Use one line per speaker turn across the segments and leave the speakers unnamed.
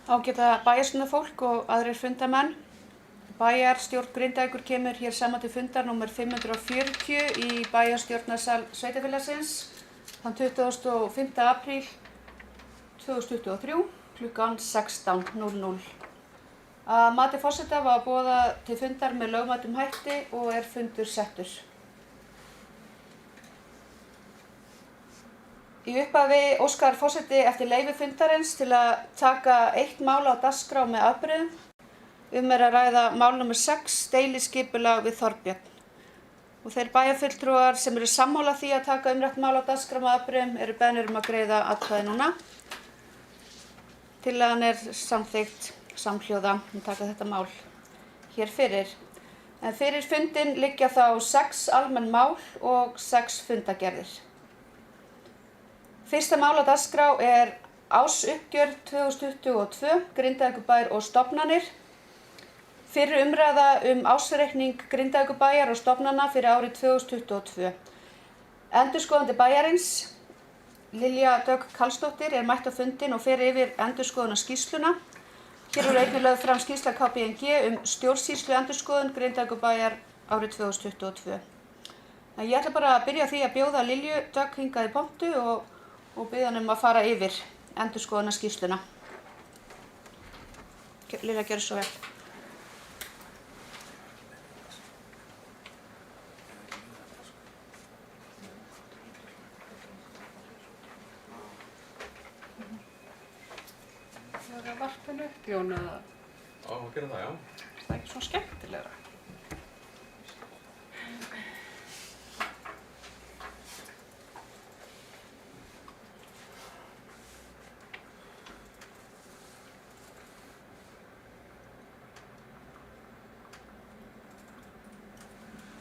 Ágæta bæjarstjórnarfólk og aðrir fundarmenn. Bæjarstjórn Grindavíkur kemur hér saman til fundar númer 540 í bæjarstjórnarsal sveitarfélagsins þann 25. apríl 2023 klukkan 16:00. Að mati forseta var boðað til fundar með lögmætum hætti og fundur settur. Í upphafi óskar forseti eftir leyfi fundarins til að taka eitt mál á dagskrá með afbrigðum. Að ræða mál nr. 6, deiliskipulag við Þorbjörn. Og þeir bæjarfulltrúar sem eru sammála því að taka umrætt mál á dagskrá með afbrigðum eru beðnir að greiða atkvæði núna. Tillagan samþykkt samhljóða taka þetta mál hér fyrir. En fyrir fundinn liggja þá 6 almenn mál og 6 fundagerðir. Fyrsta mál á dagskrá ársuppgjör 2022, Grindavíkurbær og stofnanir. Fyrri umræða ársreikning Grindavíkurbæjar og stofnana fyrir árið 2022. Endurskoðandi bæjarins, Lilja Dögg Karlsdóttir, mætt á fundinn og fer yfir endurskoðunarskýrsluna. Hér eru einnig lögð fram skýrsla KPMG stjórnsýsluendurskoðun Grindavíkurbæjar árið 2022. Ég ætla bara að byrja því að bjóða Lilju Dögg hingað í pontu og biðja hana að fara yfir endurskoðunarskýrsluna. Lilja, gjörðu svo vel.
Það er varpinu upp, Jón, eða?
Já, að gera það, já.
Það ekki svona skemmtilegra?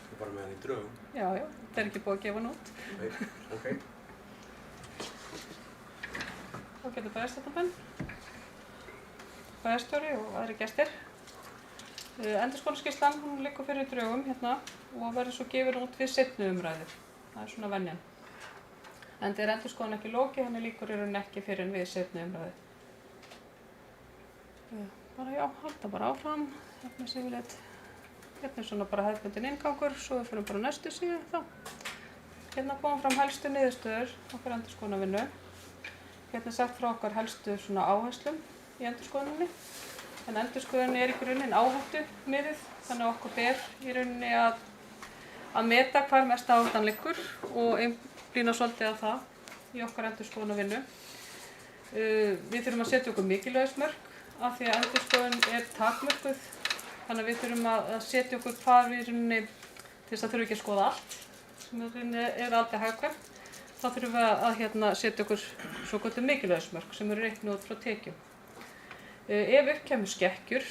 Þú er bara með hann í drögum.
Já, það er ekki búið að gefa hann út.
Nei, ok.
Þá getur bæjarstjórnarmenn, bæjarstjóri og aðrir gestir. Endurskoðunarskýrslan liggur fyrir í drögum hérna og verður svo gefin út við seinni umræðu. Það er svona venjan. Enda endurskoðun ekki lokið, henni lýkur í rauninni ekki fyrr en við seinni umræðu. Halda bara áfram. Hérna svona bara hefðbundin inngangur, svo við fyrir bara næstu síðu þá. Hérna koma fram helstu niðurstöður okkar endurskoðunarvinnu. Hérna sagt frá okkar helstu svona áherslum í endurskoðuninni. En endurskoðunin í grunninn áhættu miðuð, þannig að okkur ber í rauninni að meta hvar mest áhættan liggur og einblína svolítið á það í okkar endurskoðunarvinnu. Við þurfum að setja okkur mikilvægismörk af því að endurskoðun takmörkuð. Þannig að við þurfum að setja okkur hvar við í rauninni, til þess að þurfum ekki að skoða allt, sem í rauninni aldrei hagkvæmt. Þá þurfum við að setja okkur svokölluð mikilvægismörk sem eru reiknuð út frá tekjum. Ef upp kemur skekkjur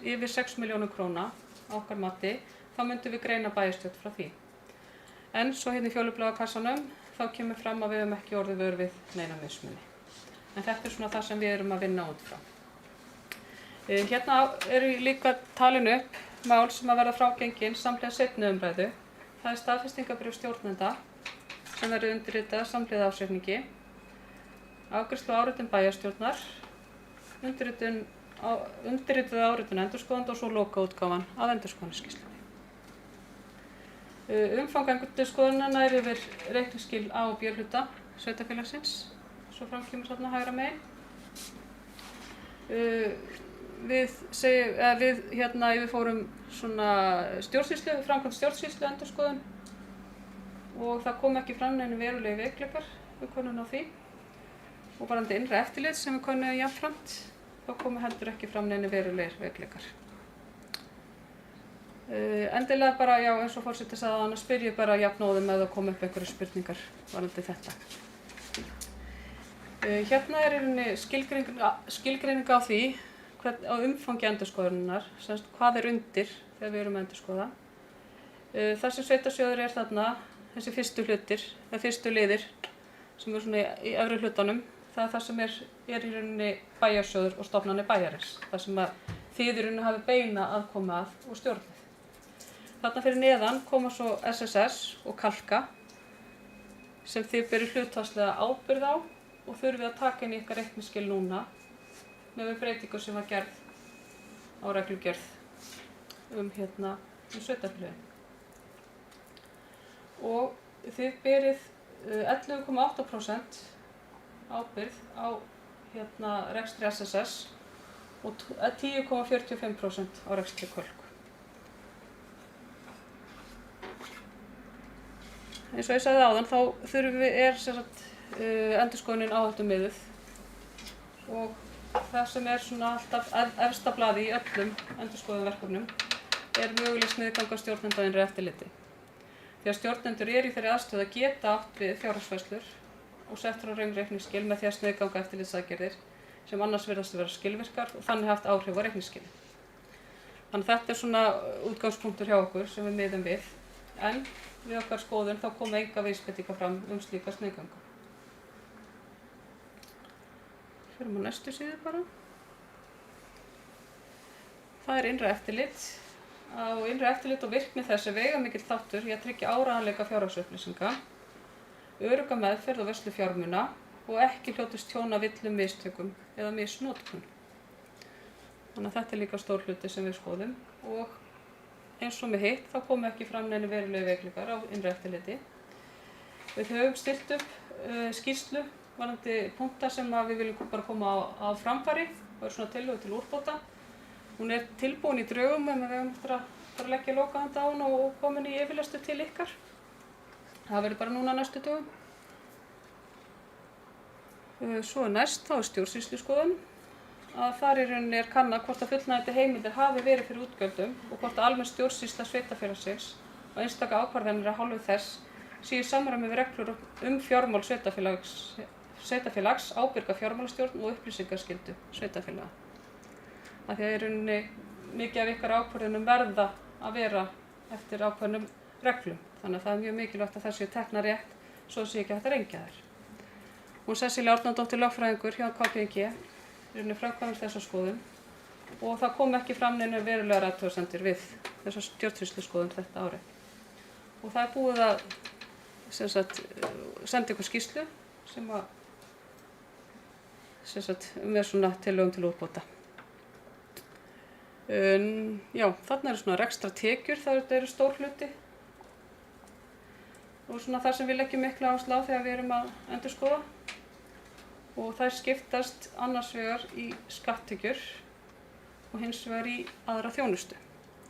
yfir 6 milljónum króna á okkar mati, þá myndum við greina bæjarstjórn frá því. En svo hérna í fjólubláa kassanum, þá kemur fram að við höfum ekki orðið vör við neina mismuni. En þetta svona það sem við erum að vinna út frá. Hérna eru líka talin upp mál sem að verða frágengin samhliða seinni umræðu. Það staðfestingarbréf stjórnenda sem verður undirritað samhliða ársreikningi, afgreiðslu áritun bæjarstjórnar, undirrituð áritun endurskoðanda og svo lokaútgáfan af endurskoðunarskýrslunni. Umfang endurskoðunar nær yfir reikningsskil A og B-hluta sveitarfélagsins, svo fram kemur þarna hægra megin. Við fórum svona framkvæmd stjórnsýslu endurskoðun og það kom ekki fram neinu verulegi veikleikar við könnun á því. Og varðandi innra eftirlit sem við könnuðum jafnframt, þá komu heldur ekki fram neinu verulegir veikleikar. Endilega bara, eins og forseti sagði áðan, spyrja bara jafnóðum ef það kom upp einhverjar spurningar varðandi þetta. Hérna í rauninni skilgreining á því, á umfangi endurskoðunarinnar, hvað undir þegar við erum að endurskoða. Það sem sveitarsjóður þarna, þessi fyrstu liðir sem eru svona í efri hlutanum, það er það sem er í rauninni bæjarsjóður og stofnanir bæjarins, það sem að þið í rauninni hafi beina aðkomu að og stjórnið. Þarna fyrir neðan koma svo SSS og Kalka sem þið berið hlutfallslega ábyrgð á og þurfið að taka inn í ykkar reikningsskil núna með breytingu sem var gerð á reglugerð um sveitarfélögin. Og þið berið 11,8% ábyrgð á rekstri SSS og 10,45% á rekstri KÖLK. Eins og ég sagði áðan þá endurskoðunin áhættumiðuð og það sem svona alltaf efsta blaði í öllum endurskoðunarverkefnum möguleg sniðganga stjórnenda og innra eftirliti. Því að stjórnendur í þeirri aðstöðu að geta átt við fjárhagsfærslur og sett frá reikningsskil með því að sniðganga eftirlitsaðgerðir sem annars virðast vera skilvirkar og þannig haft áhrif á reikningsskilin. Þannig að þetta svona útgangspunktur hjá okkur sem við miðum við, en við okkar skoðun þá koma enga vísbendingar fram slíka sniðganga. Förum á næstu síðu bara. Það innra eftirlit. Á innra eftirlit og virkni þess veigamikill þáttur í að tryggja áreiðanleika fjárhagsupplýsinga, örugga meðferð og vörslu fjármuna og ekki hljótist tjón af villum mistökum eða misnotkun. Þannig að þetta líka stór hluti sem við skoðum og eins og með hitt þá komu ekki fram neinu verulegu veikleikar á innra eftirliti. Við höfum stillt upp skýrslu varðandi punkta sem við viljum bara koma á framfæri og svona tillögur til úrbóta. Hún tilbúin í drögum en við höfum eftir að leggja lokahand á hana og komin í yfirlestur til ykkar. Það verður bara núna næstu dögum. Svo næst þá stjórnsýsluskoðun. Þar í rauninni kannað hvort að fullnægjandi heimildir hafi verið fyrir útgjöldum og hvort að almenn stjórnsýsla sveitarfélagsins og einstaka ákvarðanir af hálfu þess séu í samræmi við reglur fjármál sveitarfélags, ábyrga fjármálastjórn og upplýsingaskyldu sveitarfélaga. Af því að í rauninni mikið af ykkar ákvörðunum verða að vera eftir ákveðnum reglum. Þannig að það mjög mikilvægt að það séu teknar rétt svo sé ekki hægt að rengja þær. Hún Cecilia Árnadóttir lögfræðingur hjá KPMG í rauninni framkvæmir þessa skoðun og það kom ekki fram neinu verulegar athugasemdir við þessa stjórnsýsluskoðun þetta árið. Og það búið að senda ykkur skýrslu sem með svona tillögum til úrbóta. Já, þarna svona rekstratekjur, það eru stór hluti og svona það sem við leggjum mikla áherslu á þegar við erum að endurskoða og þær skiptast annars vegar í skatttekjur og hins vegar í aðra þjónustu,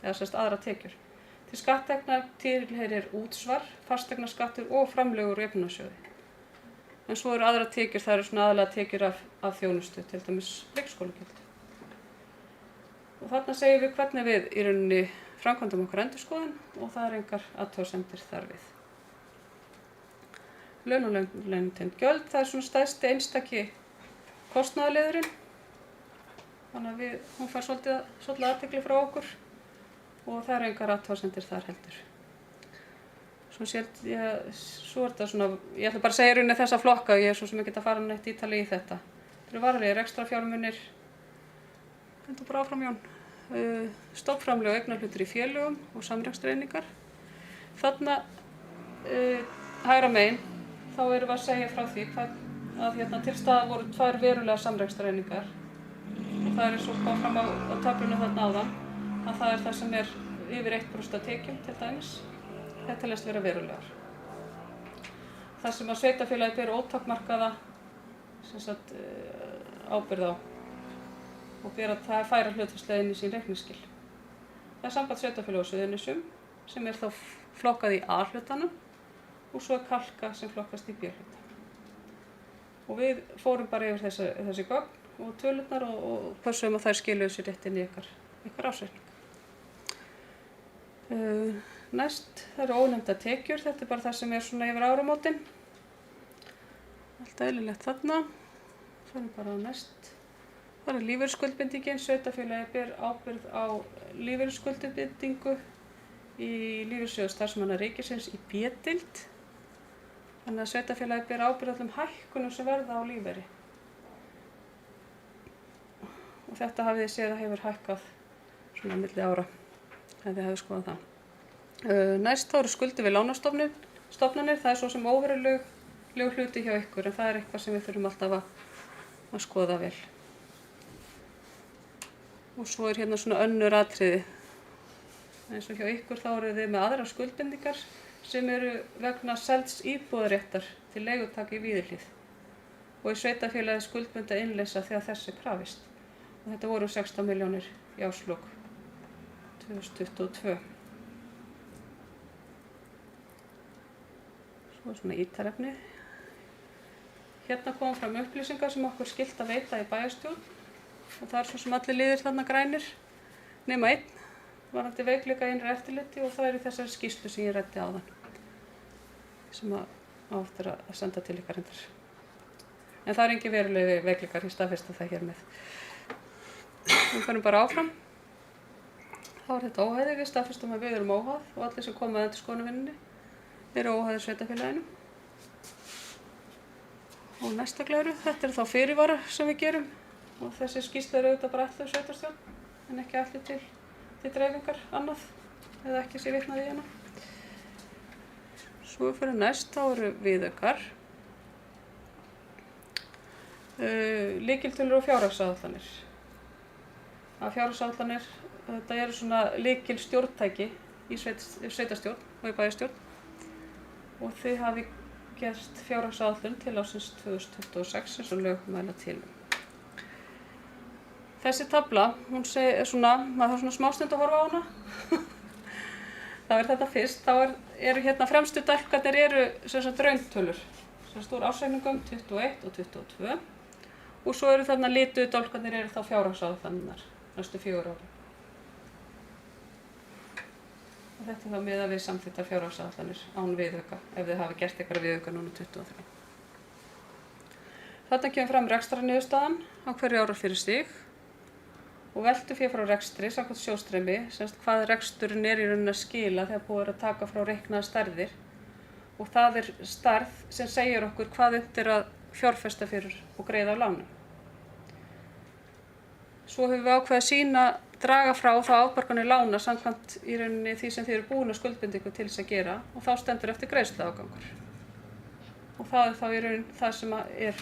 eða aðra tekjur. Til skatttekna tilheyrir útsvar, fasteignaskattur og framlög úr jöfnunarsjóði. En svo eru aðra tekjur, það eru svona aðalega tekjur af þjónustu, til dæmis leikskólagjöld. Og þarna segjum við hvernig við í rauninni framkvæmdum okkar endurskoðun og það engar athugasemdir þar við. Laun og launatengd gjöld, það svona stærsti einstaki kostnaðarliðurinn. Þannig að hún fær svolítið athygli frá okkur og það engar athugasemdir þar heldur. Svo er þetta svona, ég ætla bara að segja í rauninni þessa flokka, ég svo sem ekki að fara neitt ítarlega í þetta. Það eru varlegir ekstrafjármunir. Þetta bara áfram Jón. Stofnframlög og eignarhlutir í félögum og samrekstreiningar. Þarna hægra megin þá erum við að segja frá því að til staðar voru 2 verulegar samrekstreiningar og það eins og kom fram á töflunni þarna áðan að það það sem yfir 1% af tekjum til dæmis. Þetta teljast vera verulegar. Það sem að sveitarfélagið ber ótakmarkaða ábyrgð á og ber að það færa hlutfallslega inn í sín reikningsskil. Það samband sveitarfélaga á Suðurnesjum sem þá flokkað í A-hlutanum og svo Kalka sem flokkast í B-hluta. Og við fórum bara yfir þessi gögn og tölurnar og pössum að þær skiluðu sér rétt inn í ykkar ársreikning. Næst, það eru ónefndar tekjur, þetta bara það sem svona yfir áramótin. Allt eðlilegt þarna. Förum bara á næst. Það lífeyrisskuldbindingin, sveitarfélagið ber ábyrgð á lífeyrisskuldbindingu í lífeyrissjóði starfsmanna ríkisins í B-deild. Þannig að sveitarfélagið ber ábyrgð á öllum hækkunum sem verða á lífeyri. Og þetta hafið þið séð að hefur hækkað svona milli ára, ef þið hafið skoðað það. Næst þá eru skuldir við lánastofnanir, það svo sem óverulegur hluti hjá ykkur, en það eitthvað sem við þurfum alltaf að skoða vel. Og svo hérna svona önnur atriði. Eins og hjá ykkur þá eru þið með aðrar skuldbindingar sem eru vegna selds íbúðaréttar til leigutaka í Víðihlíð. Og í sveitarfélagi skuldbinda innleysa þegar þess krafist. Og þetta voru 16 milljónir í árslok 2022. Svo svona ítarefni. Hérna kom fram upplýsingar sem okkur skylt að veita í bæjarstjórn. Og það svo sem allir liðir þarna grænir, nema einn, varðandi veikleika í innra eftirliti og það er í þessari skýrslu sem ég ræddi áðan, sem á eftir að senda til ykkar hendur. En það er engin verulegi veikleikar, ég staðfesta það hér með. Við förum bara áfram. Þá er þetta óhæði, við staðfestum að við erum óháð og allir sem koma að endurskoðunarvinnunni eru óháðir sveitarfélaginu. Og næsta glæru, þetta er þá fyrirvara sem við gerum. Og þessi skýrsla er auðvitað bara allir sveitarstjórn, en ekki allir til dreifingar annað, eða ekki sé vitnað í hana. Svo fyrir næst, þá eru viðaukar. Lykiltölur og fjárhagsáætlanir. Fjárhagsáætlanir, þetta eru svona lykil stjórntæki í sveitarstjórn og í bæjarstjórn. Og þið hafi gert fjárhagsáætlun til ársins 2026 eins og lög mæla til. Þessi tafla, hún segir svona, maður þarf svona smástund að horfa á hana. Þá er þetta fyrst, þá eru hérna fremstu dálkarnir eru sem sagt rauntölur. Sem sagt úr ársreikningum 21 og 22. Og svo eru þarna lituðu dálkarnir eru þá fjárhagsáætlanirnar næstu 4 ára. Og þetta er þá miðað við samþykktar fjárhagsáætlanir án viðauka, ef þið hafi gert eitthvað viðauka núna 23. Þarna kemur fram rekstrarniðurstaðan á hverju ára fyrir sig. Og veltufé frá rekstri, samkvæmt sjóðstreymi, semst hvað reksturinn er í rauninni að skila þegar búið er að taka frá reiknaðar stærðir. Og það er stærð sem segir okkur hvað unnt er að fjárfesta fyrir og greiða af lánum. Svo höfum við ákveðið að draga frá þá afborganir lána samkvæmt í rauninni því sem þið eru búin að skuldbindingu til þess að gera og þá stendur eftir greiðsluafgangur. Og það er þá í rauninni það sem er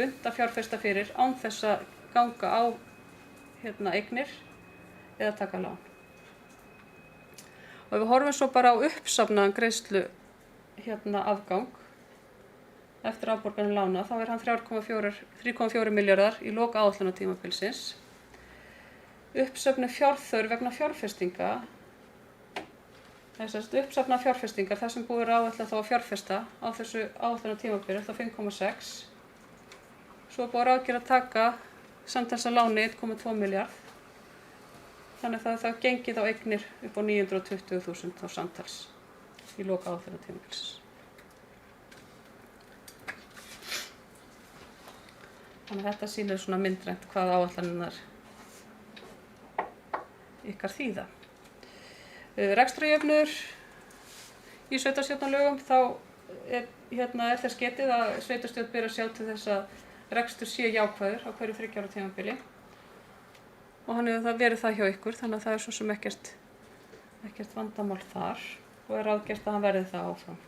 unnt að fjárfesta fyrir án þess að ganga á eignir eða taka lán. Og ef við horfum svo bara á uppsafnaðan greiðslu afgang eftir afborganir lána, þá er hann 3,4 milljarðar í lok áætlunartímabilsins. Uppsöfnuð fjárþörf vegna fjárfestinga, uppsafnaðar fjárfestingar, það sem búið er áætlað þá að fjárfesta á þessu áætlunartímabili, þá 5,6. Svo er búið að ráðgera að taka samtals að láni 1,2 milljarð. Þannig að það gengið á eignir upp á 920.000 á samtals í lok áætlunartímabilsins. Þannig að þetta sýnir svona myndrænt hvað áætlanirnar ykkar þýða. Rekstrarjöfnuður í sveitarstjórnarlögum, þá er þess getið að sveitarstjórn ber að sjá til þess að rekstur sé jákvæður á hverju 3 ára tímabili. Og hann hefur það verið það hjá ykkur, þannig að það er svo sem ekkert vandamál þar og er ráðgert að hann verði það áfram.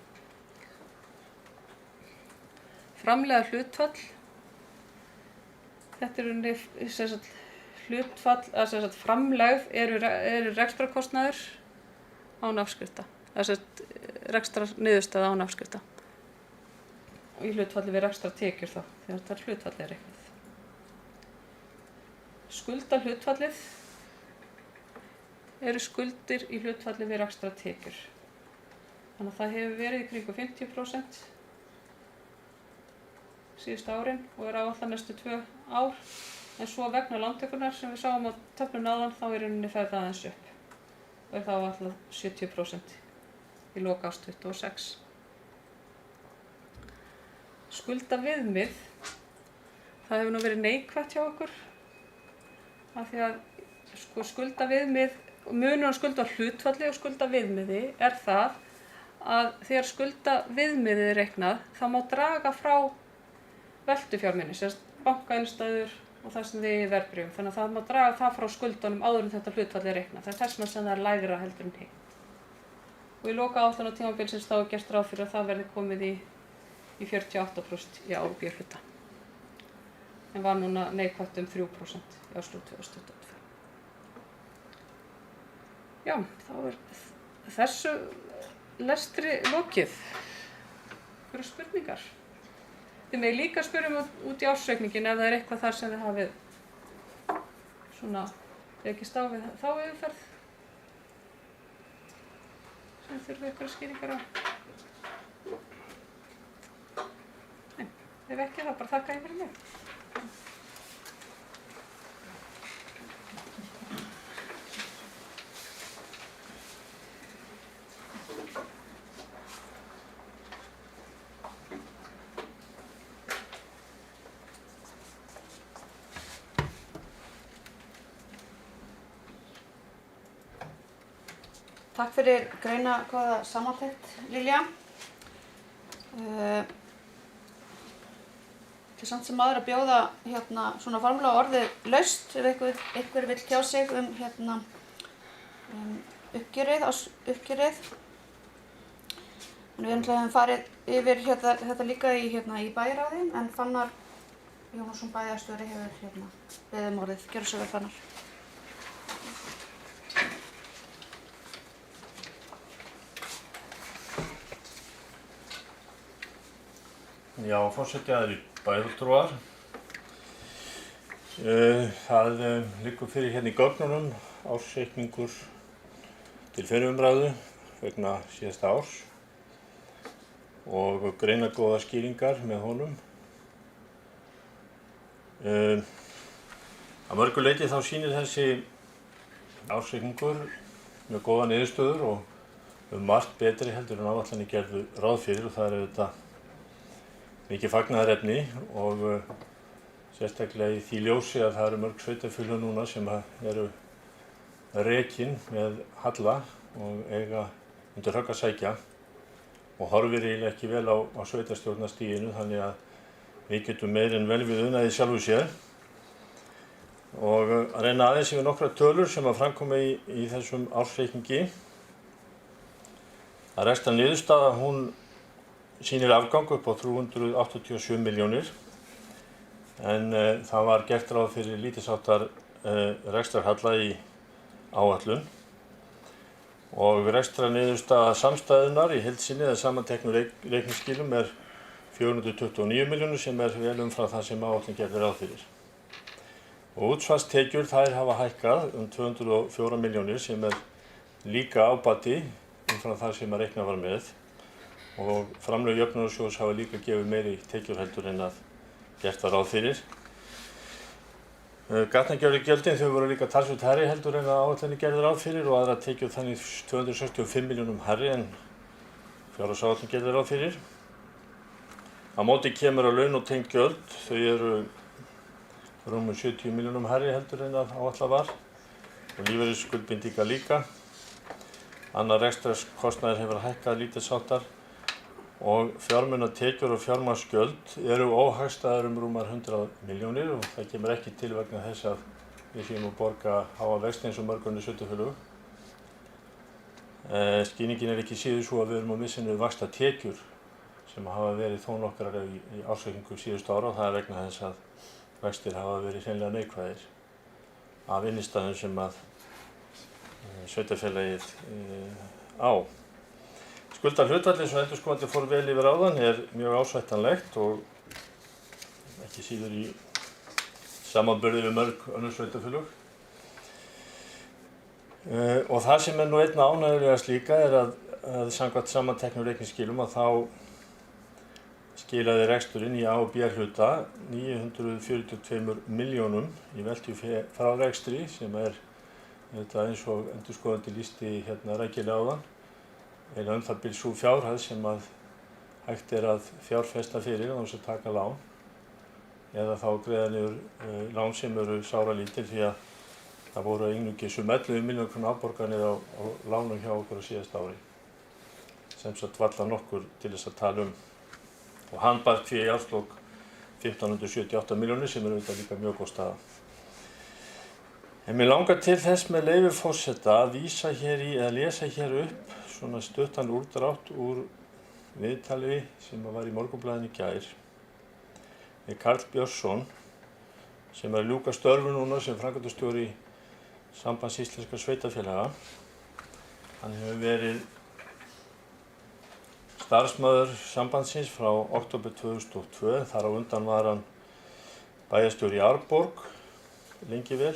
Framleiða hlutfall. Þetta eru hlutfall, framlegð eru rekstrarkostnaður án afskrifta, rekstrarniðurstaða án afskrifta. Og í hlutfalli við rekstrartekjur þá, þegar þetta hlutfalli er eitthvað. Skuldahlutfallið eru skuldir í hlutfalli við rekstrartekjur. Þannig að það hefur verið í kringum 50% síðustu árin og er áætlað næstu 2 ár. En svo vegna lántökunnar sem við sáum á töflunni áðan, þá er rauninni ferð aðeins upp. Og er þá áætlað 70% í lok árs 26. Skuldaviðmið, það hefur nú verið neikvætt hjá okkur. Af því að skuldaviðmið, munur á skuldahlutfalli og skuldaviðmiði er það að þegar skuldaviðmiðið er reiknað, þá má draga frá veltufjármuni, bankainnstæður og það sem þið er verðbréfum. Þannig að það má draga það frá skuldunum áður en þetta hlutfall er reiknað. Það er þess vegna sem það er lægra heldur en hitt. Og í loka áætlunartímabilsins þá er gert ráð fyrir að það verði komið í 48% í A- og B-hluta. En var núna neikvætt 3% í árslok 2022. Já, þá þessu lestri lokið. Einhverjar spurningar? Þið megið líka spyrja út í ársreikningin ef það eitthvað þar sem þið hafið svona rekist á við þá yfirferð sem þurfið einhverjar skýringar á. Nei, ef ekki þá bara þakka ég fyrir mig.
Takk fyrir greinagóða samantekt, Lilja. Þetta er samt sem aður að bjóða svona formlega orðið laust ef einhver vill tjá sig uppgjörið, uppgjörið. Við höfum farið yfir þetta líka í bæjarráði, en Fannar Jónasson bæjarstjóri hefur beðið orðið. Gjörðu svo vel, Fannar.
Já, forseti, það eru bæjarfulltrúar. Það liggur fyrir hérna í gögnunum ársreikningur til fyrri umræðu vegna síðasta árs og greinagóðar skýringar með honum. Að mörgu leyti þá sýnir þessi ársreikningur með góða niðurstöður og margt betri heldur en áætlanir gerðu ráð fyrir, og það er auðvitað mikið fagnaðarefni og sérstaklega í því ljósi að það eru mörg sveitarfélög núna sem eru rekin með halla og eiga undir högg að sækja og horfir eiginlega ekki vel á sveitarstjórnarstiginu, þannig að við getum meir en vel við unað í sjálfu sér. Og að reyna aðeins yfir nokkrar tölur sem að framkoma í þessum ársreikningi. Að reksta niðurstaða, hún sýnir afgang upp á 387 milljónir, en það var gert ráð fyrir lítilsháttar rekstrarhalla í áætlun og rekstrarniðurstaða samstæðunnar í heild sinni eða samanteknu reikningsskilum er 429 milljónir sem er vel umfram það sem áætlun gerði ráð fyrir. Og útsvarstekjur þær hafa hækkað 204 milljónir sem er líka ábati umfram það sem að reikna var með. Og framlög jöfnunarsjóðs hafa líka gefið meiri tekjur heldur en að gert var ráð fyrir. Gatnagerðargjöldin þau voru líka talsvert hærri heldur en að áætlanir gerðu ráð fyrir og aðra tekjur þannig 265 milljónum hærri en fjárhagsáætlun gerði ráð fyrir. Á móti kemur að laun og tengd gjöld, þau eru rúmum 70 milljónum hærri heldur en að áætlað var og lífeyrisskuldbindingar líka. Annar rekstrarkostnaður hefur hækkað lítilsháttar og fjármunatekjur og fjármagnsgjöld eru óhagstæðar rúmar 100 milljónir og það kemur ekki til vegna þess að við séum að borga háa vexti eins og mörg önnur sveitarfélög. Skýringin er ekki síður svo að við erum að missa niður vaxtatekjur sem hafa verið þó nokkrar í ársreikningu síðustu ára og það er vegna þess að vextir hafa verið hreinlega neikvæðir af innistæðum sem að sveitarfélagið á. Skuldahlutfallið sem endurskoðandi fór vel yfir áðan er mjög ásættanlegt og ekki síður í samanburði við mörg önnur sveitarfélög. Og það sem er nú einna ánægjulegast líka er að samkvæmt samanteknum reikningsskilum að þá skilaði reksturinn í A og B hluta 942 milljónum í veltu frá rekstri sem er þetta eins og endurskoðandi lýsti rækilega áðan. Eða það bil sú fjárhæð sem að hægt er að fjárfesta fyrir án þess að taka lán eða þá greiða niður lán sem eru sáralítil því að það voru einungis 11 milljónir króna afborganir á lánum hjá okkur á síðasta ári sem sagt varla nokkur til þess að tala um. Og handbært fé í árslok 1578 milljónir sem eru auðvitað líka mjög góð staða. En mér langar til þess með leyfi forseta að vísa hér í eða lesa hér upp svona stuttan úrdrátt úr viðtali sem var í Morgunblaðinu í gær með Karl Björnsson sem er að ljúka störfu núna sem framkvæmdastjóri Sambands íslenskra sveitarfélaga Hann hefur verið starfsmaður sambandsins frá október 2002, þar á undan var hann bæjarstjóri í Árborg lengi vel.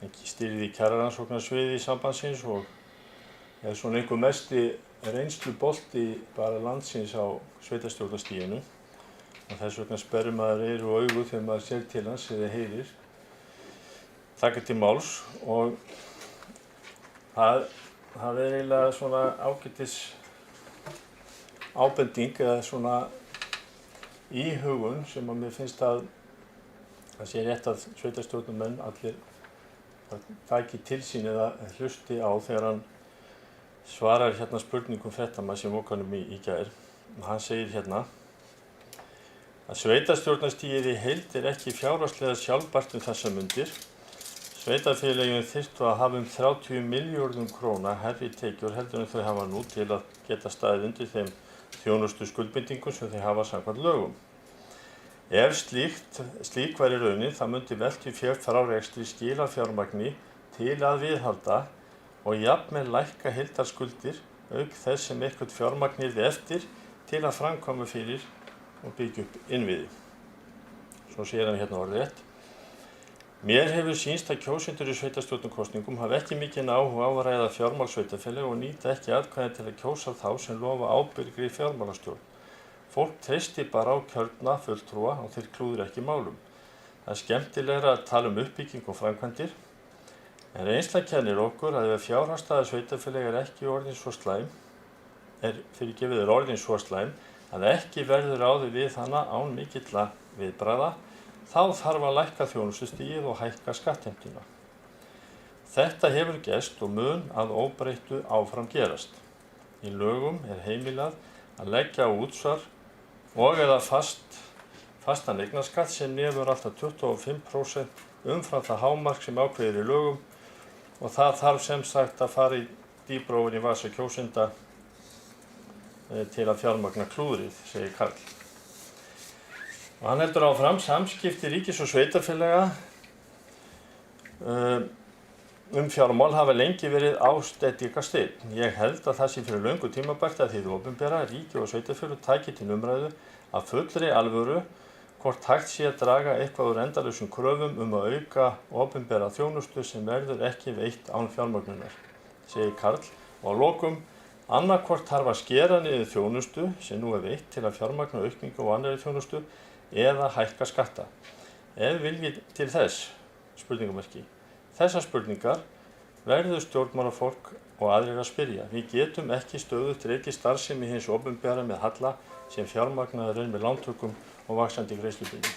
Hann stýrði kjararannsóknarsviði sambandsins og er svona einhver mesti reynslubolti bara landsins á sveitarstjórnarstiginu. Og þess vegna sperrir maður eyru og augu þegar maður sér til hans eða heyrir taka til máls og það er eiginlega svona ágætis ábending eða svona íhugun sem að mér finnst að það sé rétt að sveitarstjórnarmenn allir taki til sín eða hlusti á þegar hann svarar hérna spurningum fréttamanns sem okkanum í gær. Hann segir hérna að sveitarstjórnarstigið í heild ekki fjárhagslega sjálfbært þessar mundir. Sveitarfélögin þyrftu að hafa 30 milljörðum króna hærri tekjur heldur en þau hafa nú til að geta staðið undir þeim þjónustu skuldbindingum sem þau hafa samkvæmt lögum. Ef slík væri raunin, það myndi veltufé frá rekstri skila fjármagni til að viðhalda og jafnvel lækka heildarskuldir auk þess sem eitthvað fjármagn yrði eftir til að framkvæma fyrir og byggja upp innviði. Svo segir hann hérna orðrétt. Mér hefur sýnst að kjósendur í sveitarstjórnarkosningum hafa ekki mikinn áhuga á að ræða fjármál sveitarfélaga og nýta ekki atkvæði til að kjósa þá sem lofa ábyrgri fjármálastjórn. Fólk treystir bara á kjörna fulltrúa og þeir klúður ekki málum. Það er skemmtilegra að tala uppbygging og framkvæmdir, en reynslan kennir okkur að ef fjárhagsstaða sveitarfélaga ekki orðin svo slæm, að ekki verður ráðið við hana án mikilla viðbragða, þá þarf að lækka þjónustustigið og hækka skattheimtuna. Þetta hefur gerst og mun að óbreyttu áfram gerast. Í lögum er heimilað að leggja á útsvar og eða fastan eignarskatt sem nemur alltaf 25% umfram það hámark sem ákveðir í lögum og það þarf sem sagt að fara í dýpra ofan í vasa kjósenda til að fjármagna klúðrið, segir Karl. Og hann heldur áfram, samskipti ríkis og sveitarfélaga fjármál hafa lengi verið ástæðingarstig. Ég held að það sé fyrir löngu tímabært að hið opinbera, ríki og sveitarfélög taki til umræðu af fullri alvöru hvort hægt sé að draga eitthvað úr endalausum kröfum að auka opinbera þjónustu sem verður ekki veitt án fjármögnunar, segir Karl. Og að lokum, annaðhvort þarf að skera niður þjónustu sem nú er veitt til að fjármagna aukningu og annarri þjónustu eða hækka skatta. Ef vilji til þess, spurningamerki. Þessar spurningar verður stjórnmálafólk og aðrir að spyrja. Við getum ekki stöðugt rekið starfsemi hins opinbera með halla sem fjármagnaður með lántökum og vaxandi greiðslubyrði.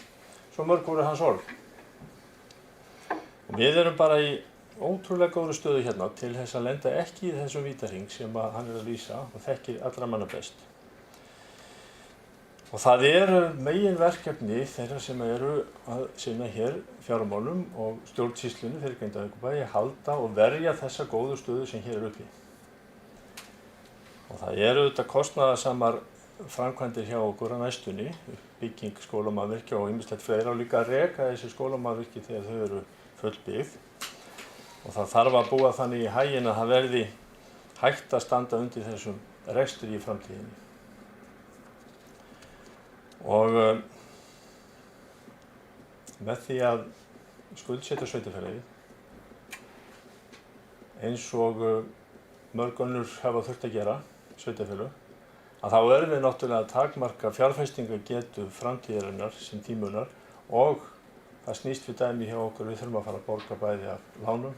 Svo mörg voru hans orð. Og við erum bara í ótrúlega góðri stöðu hérna til þess að lenda ekki í þessum vítahring sem hann að lýsa og þekkir allra manna best. Og það eru meginverkefni þeirra sem eru að sinna hér fjármálum og stjórnsýslunni fyrir Grindavíkurbæ að halda og verja þessa góðu stöðu sem hér er uppi. Og það eru auðvitað kostnaðarsamar framkvæmdir hjá okkur á næstunni, bygging skólamannvirkja og ýmislegt fleira og líka að reka þessi skólamannvirki þegar þau eru fullbyggð. Og það þarf að búa þannig í haginn að það verði hægt að standa undir þessum rekstri í framtíðinni. Og með því að skuldsetja sveitarfélagið eins og mörg önnur hafa þurft að gera sveitarfélög, að þá erum við náttúrulega að takmarka fjárfestingargetu framtíðarinnar sem tímunar og það snýst við dæmi hjá okkur, við þurfum að fara að borga bæði af lánum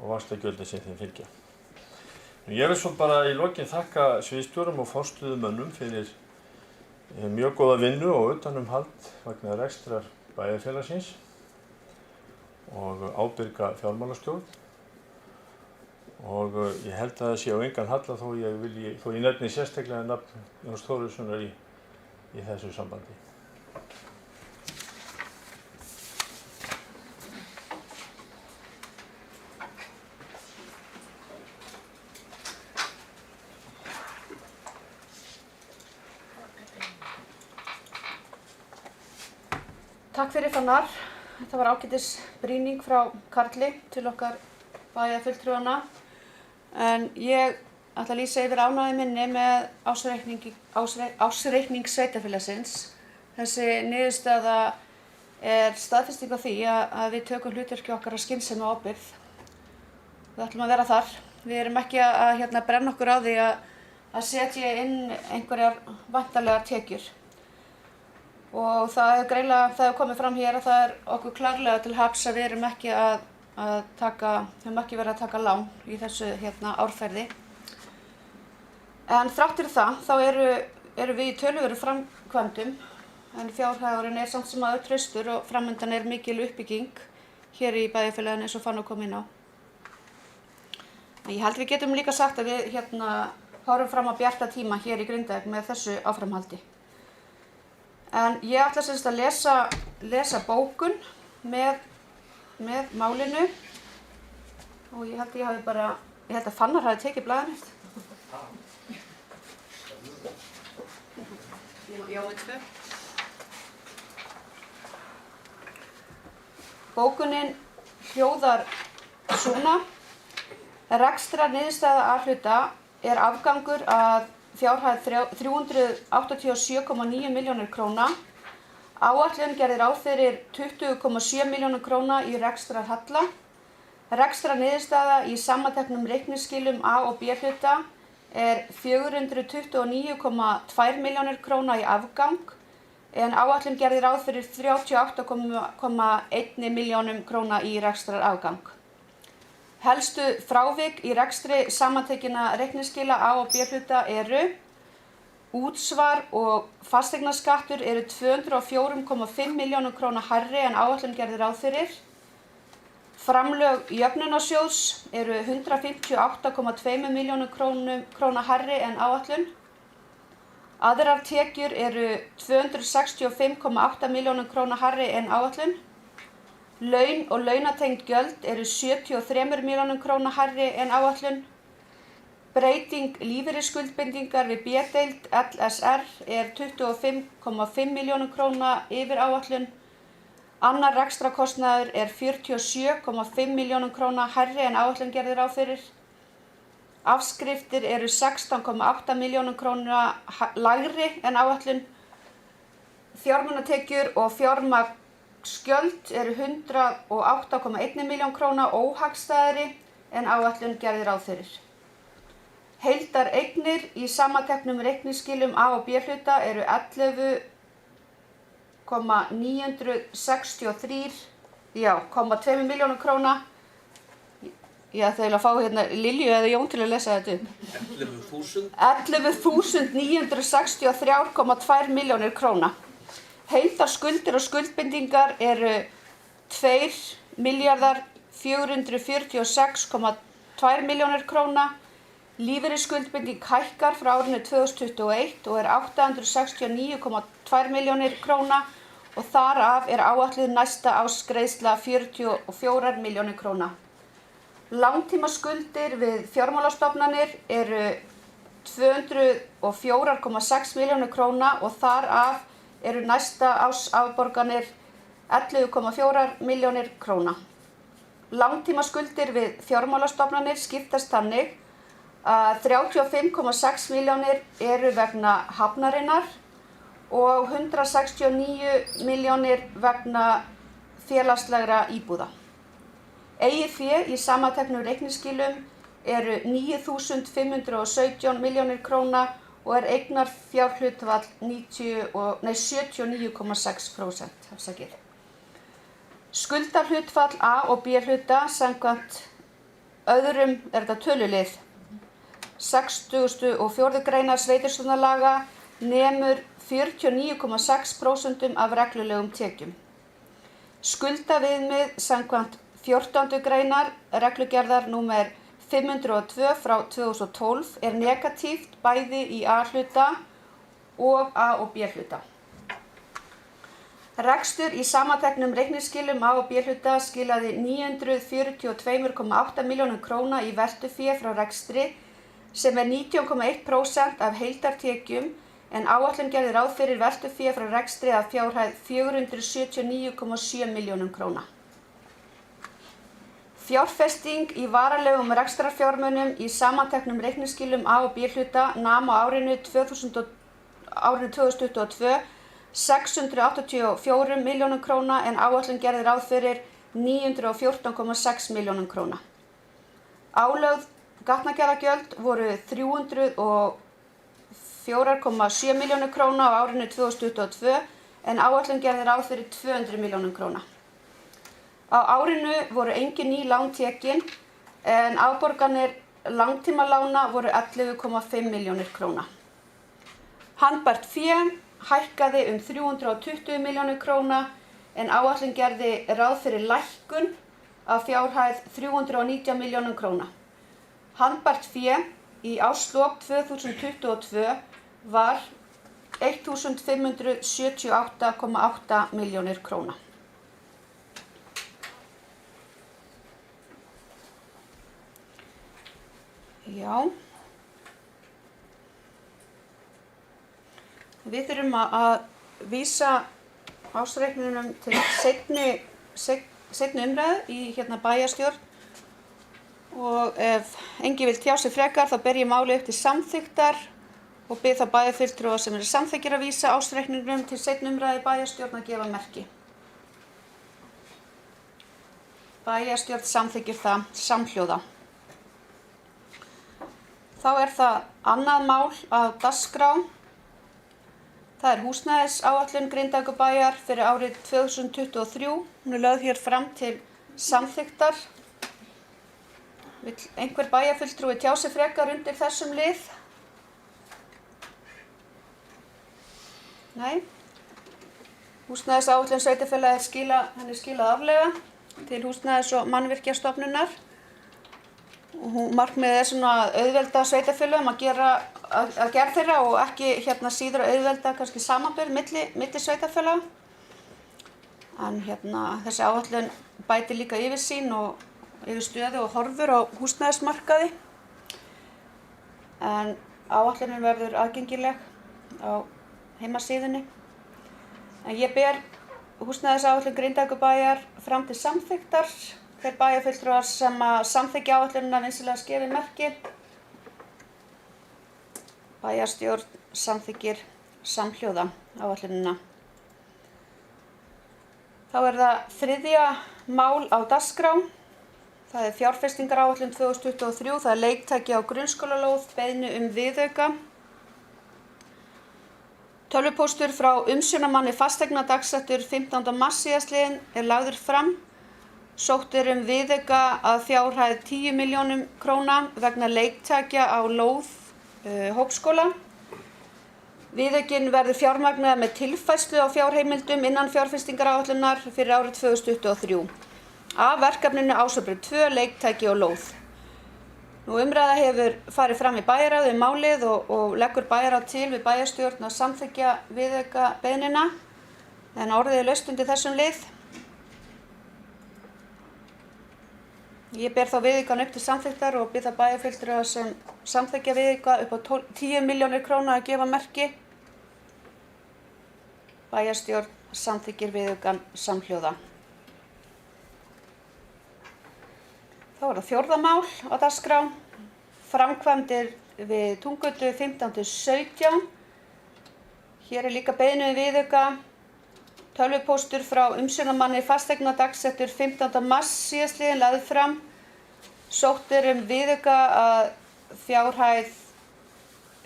og vaxtagjöldin sem þeim fylgja. Ég vil svo bara í lokin þakka sviðsstjórum og forstöðumönnum fyrir mjög góða vinnu og utanumhald vegna rekstrar bæjarfélagsins og ábyrga fjármálastjórn. Og ég held að það sé á engan halla þó ég nefni sérstaklega nafn Jóns Þórissonar í þessu sambandi.
Takk fyrir Fannar. Þetta var ágætis brýning frá Karli til okkar bæjarfulltrúanna. En ég ætla að lýsa yfir ánægju minni með ársreikning sveitarfélagsins. Þessi niðurstaða er staðfesting á því að við tökum hlutverki okkar af skynsemi og ábyrgð. Við ætlum að vera þar. Við erum ekki að brenna okkur á því að setja inn einhverjar væntanlegar tekjur. Og það hefur komið fram hér að það er okkur klárlega til happs að við erum ekki höfum ekki verið að taka lán í þessu árferði. En þrátt fyrir það, þá eru við í töluverðum framkvæmdum, en fjárhagurinn er samt sem áður traustur og framundan er mikil uppbygging hér í bæjarfélaginu eins og Fanný kom inn á. En ég held við getum líka sagt að við horfum fram á bjarta tíma hér í Grindavík með þessu áframhaldi. En ég ætla sem sagt að lesa bókun með málinu og ég held að Fannar hafi tekið blaðið mitt. Já, með 2. Bókunin hljóðar svona: Rekstrarniðurstaða A-hluta er afgangur að fjárhæð 387,9 milljónir króna. Áætlun gerði ráð fyrir 20,7 milljónir króna í rekstrarhalla. Rekstrarniðurstaða í samanteknum reikningsskilum A- og B-hluta er 429,2 milljónir króna í afgang, en áætlun gerði ráð fyrir 38,1 milljónum króna í rekstrarafgang. Helstu frávik í rekstri samantekinna reikningsskila A- og B-hluta eru: útsvar og fasteignaskattur eru 204,5 milljónum króna hærri en áætlun gerði ráð fyrir. Framlög jöfnunarsjóðs eru 158,2 milljónum króna hærri en áætlun. Aðrar tekjur eru 265,8 milljónum króna hærri en áætlun. Laun og launatengd gjöld eru 73 milljónum króna hærri en áætlun. Breyting lífeyrisskuldbindingar við B-deild LSR er 25,5 milljónum króna yfir áætlun. Annar rekstrarkostnaður er 47,5 milljónum króna hærri en áætlun gerði ráð fyrir. Afskriftir eru 16,8 milljónum króna lægri en áætlun. Fjármunatekjur og fjármagnsgjöld eru 108,1 milljón króna óhagstæðari en áætlun gerði ráð fyrir. Heildareignir í samanteknum reikningsskilum A- og B-hluta eru 11,963,2 milljónum króna. Ég ætla að fá Lilju eða Jón til að lesa þetta upp. 11.963,2 milljónir króna. Heildarskuldir og skuldbindingar eru 2.446,2 milljónir króna. Lífeyrisskuldbinding hækkar frá árinu 2021 og er 869,2 milljónir króna og þar af er áætluð næsta árs greiðsla 44 milljónir króna. Langtímaskuldir við fjármálastofnanir eru 204,6 milljónir króna og þar af eru næsta árs afborganir 11,4 milljónir króna. Langtímaskuldir við fjármálastofnanir skiptast þannig að 35,6 milljónir eru vegna hafnarinnar og 169 milljónir vegna félagslegra íbúða. Eigið fé í samanteknum reikningsskilum eru 9.517 milljónir króna og er eignarfjárhlutfall 79,6%. Skuldahlutfall A- og B-hluta samkvæmt öðrum tölulið 64. greinar sveitarstjórnarlaga nemur 49,6% af reglulegum tekjum. Skuldaviðmið samkvæmt 14. greinar reglugerðar númer 502 frá 2012 er negatíft bæði í A-hluta og A- og B-hluta. Rekstur í samanteknum reikningsskilum A- og B-hluta skilaði 942,8 milljónum króna í veltufé frá rekstri sem er 19,1% af heildartekjum en áætlun gerði ráð fyrir veltufé frá rekstri að fjárhæð 479,7 milljónum króna. Fjárfesting í varanlegum rekstrarfjármunum í samanteknum reikningsskilum A- og B-hluta nam á árinu 2022 684 milljónum króna en áætlun gerði ráð fyrir 914,6 milljónum króna. Álögð gatnagerðargjöld voru 304,7 milljónir króna á árinu 2022 en áætlun gerði ráð fyrir 200 milljónum króna. Á árinu voru engin ný lán tekin en afborganir langtímalána voru 11,5 milljónir króna. Handbært fé hækkaði 320 milljónir króna en áætlun gerði ráð fyrir lækkun af fjárhæð 319 milljónum króna. Handbært fé í árslok 2022 var 1.578,8 milljónir króna. Já. Við þurfum að vísa ársreikningnum til seinni umræðu í bæjarstjórn og ef enginn vill tjá sig frekar þá ber ég málið upp til samþykktar og bið þá bæjarfulltrúa sem eru samþykkir að vísa ársreikningnum til seinni umræðu í bæjarstjórn að gefa merki. Bæjarstjórn samþykkir það samhljóða. Þá það annað mál á dagskrá. Það húsnæðisáætlun Grindavíkurbæjar fyrir árið 2023. Hún lögð hér fram til samþykktar. Vill einhver bæjarfulltrúi tjá sig frekar undir þessum lið? Nei. Húsnæðisáætlun sveitarfélaga henni skilað árlega til Húsnæðis- og mannvirkjastofnunar. Markmiðið að auðvelda sveitarfélögum að gerð þeirra og ekki síður að auðvelda kannski samanburð milli sveitarfélaga. En þessi áætlun bætir líka yfirsýn og yfir stöðu og horfur á húsnæðismarkaði. En áætlunin verður aðgengileg á heimasíðunni. En ég ber húsnæðisáætlun Grindavíkurbæjar fram til samþykktar. Þeir bæjarfulltrúar sem samþykkja áætlunina vinsamlega gefi merki. Bæjarstjórn samþykkir samhljóða áætlunina. Þá það þriðja mál á dagskrá. Það fjárfestingaráætlun 2023. Það leiktæki á grunnskólalóð, beiðni viðauka. Tölvupóstur frá umsjónarmanni fasteigna dagsettur 15. mars síðastliðinn lagður fram. Sótt viðauka að fjárhæð 10 milljónum króna vegna leiktækja á lóð Hópskóla. Viðaukinn verður fjármagnaður með tilfærslu á fjárheimildum innan fjárfestingaráætlunar fyrir árið 2023. Af verkefninu Ásabraut 2 leiktæki og lóð. Umræða hefur farið fram í bæjarráði málið og leggur bæjarráð til við bæjarstjórn að samþykkja viðauka beiðnina en orðið laust undir þessum lið. Ég ber þá viðaukann upp til samþykktar og bið það bæjarfulltrúa sem samþykkja viðauka upp á 10 milljónir króna að gefa merki. Bæjarstjórn samþykkir viðaukann samhljóða. Þá það fjórða mál á dagskrá. Framkvæmdir við Túngötu 15-17. Hér líka beiðni viðauka. Tölvupóstur frá umsjónarmanni fasteigna dagsettur 15. mars síðastliðinn lagður fram. Sótt viðauka að fjárhæð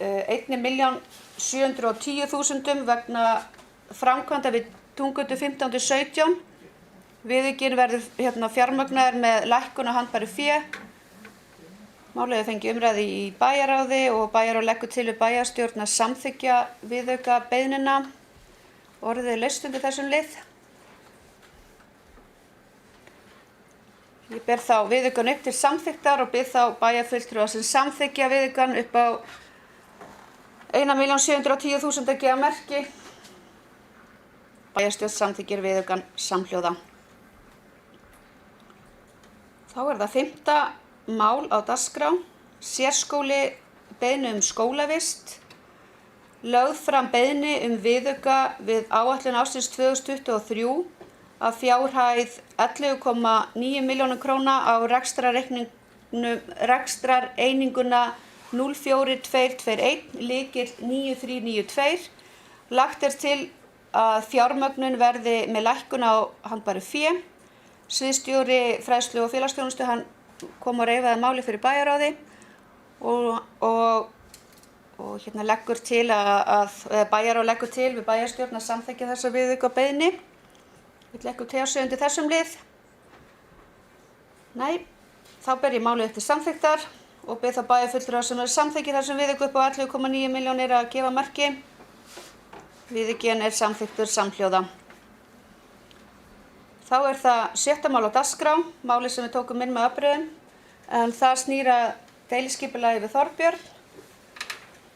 1.710.000 vegna framkvæmda við Túngötu 15-17. Viðaukinn verður fjármagnaður með lækkun á handbæru fé. Málið fengið umræðu í bæjarráði og bæjarráð leggur til við bæjarstjórn að samþykkja viðauka beiðnina. Orðið laust undir þessum lið. Ég ber þá viðaukann upp til samþykktar og bið þá bæjarfulltrúa sem samþykkja viðaukann upp á 1.710.000 að gefa merki. Bæjarstjórn samþykkir viðaukann samhljóða. Þá það fimmta mál á dagskrá. Sérskóli beiðni skólavist. Lögð fram beiðni viðauka við áætlun ársins 2023 að fjárhæð 11,9 milljónir króna á rekstrareininguna 04221 lykill 9392. Lagt til að fjármögnun verði með lækkun á handbæru fé. Sviðsstjóri fræðslu og félagsþjónustu hann kom og reifaði máli fyrir bæjarráði og leggur til bæjarráð leggur til við bæjarstjórn að samþykkja þessa viðaukabeiðni. Vill leggur tjá sig undir þessum lið? Nei, þá ber ég málið upp til samþykktar og bið þá bæjarfulltrúa sem samþykki þessum viðauka upp á 11,9 milljónir að gefa merki. Viðaukinn samþykktur samhljóða. Þá það 6. mál á dagskrá, málið sem við tókum inn með afbrigðum, en það snýr að deiliskipulagi við Þorbjörn.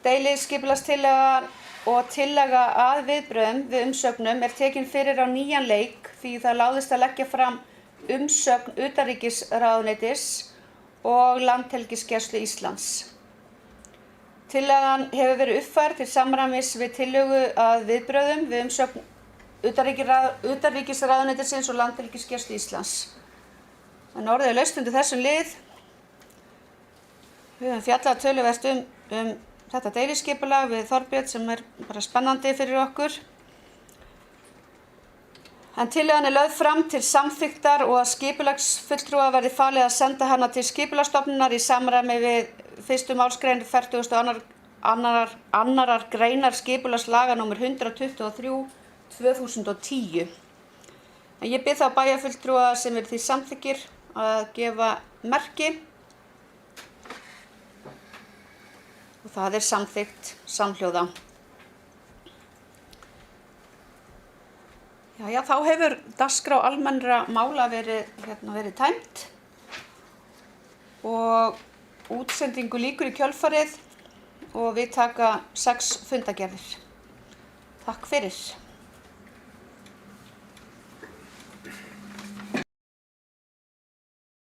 Deiliskipulagstillaga og tillaga að viðbrögðum við umsögnum tekin fyrir á nýjan leik því það láðist að leggja fram umsögn utanríkisráðuneytis og Landhelgisgæslu Íslands. Tillagan hefur verið uppfærð til samræmis við tillögu að viðbrögðum við umsögn utanríkisráðuneytisins og Landhelgisgæslu Íslands. En orðið laust undir þessum lið. Við höfum fjallað töluvert um þetta deiliskipulag við Þorbjörn sem bara spennandi fyrir okkur. En tillagan lögð fram til samþykktar og að skipulagsfulltrúa verði falið að senda hana til Skipulagsstofnunar í samræmi við 1. málsgrein 42. annar greinar skipulagslaga nr. 123/2010. En ég bið þá bæjarfulltrúa sem því samþykkir að gefa merki. Og það samþykkt samhljóða. Jæja, þá hefur dagskrá almennra mála verið tæmt og útsendingu lýkur í kjölfarið og við taka 6 fundargerðir. Takk fyrir.